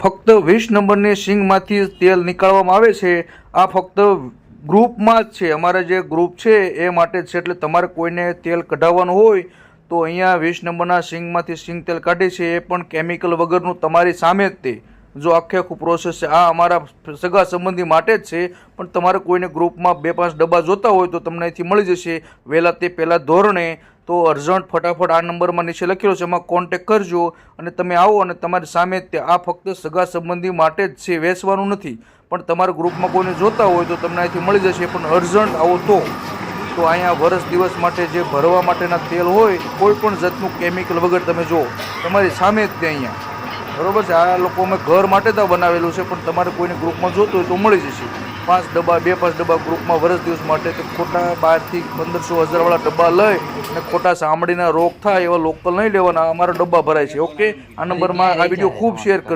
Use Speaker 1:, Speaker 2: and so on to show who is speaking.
Speaker 1: ફક્ત 20 નંબરની સિંગમાંથી તેલ નીકાળવામાં આવે છે। આ ફક્ત ગ્રુપમાં જ છે, અમારા જે ગ્રુપ છે એ માટે જ છે। એટલે તમારે કોઈને તેલ કઢાવવાનું હોય તો અહીંયા 20 નંબરના સિંગમાંથી સિંગ તેલ કાઢે છે, એ પણ કેમિકલ વગરનું, તમારી સામે જ તે જો આખું પ્રોસેસ છે। આ અમારા સગા સંબંધી માટે જ છે, પણ તમારે કોઈને ગ્રુપમાં 2-5 ડબ્બા જોતા હોય તો તમને અહીંથી મળી જશે વહેલા તે પહેલાં ધોરણે। તો અર્જન્ટ ફટાફટ આ નંબરમાં નીચે લખેલો છે, એમાં કોન્ટેક કરજો અને તમે આવો અને તમારી સામે જ તે। આ ફક્ત સગા સંબંધી માટે જ છે, વેચવાનું નથી। પણ તમારા ગ્રુપમાં કોઈને જોતા હોય તો તમને અહીંથી મળી જશે, પણ અર્જન્ટ આવો તો અહીંયા વર્ષ દિવસ માટે જે ભરવા માટેના તેલ હોય, કોઈ પણ જાતનું કેમિકલ વગર તમે જો તમારી સામે જ તે અહીંયા, બરોબર છે। આ લોકો અમે ઘર માટે તો બનાવેલું છે, પણ તમારે કોઈને ગ્રુપમાં જોતું હોય તો મળી જશે। 5 ડબ્બા 2-5 ડબ્બા ગ્રુપમાં વર્ષ દિવસ માટે, તો ખોટા 12થી 1500 1000 વાળા ડબ્બા લઈ અને ખોટા ચામડીના રોગ થાય એવા લોકલ નહીં લેવાના, અમારા ડબ્બા ભરાય છે। ઓકે, આ નંબરમાં આ વિડીયો ખૂબ શેર કરજો।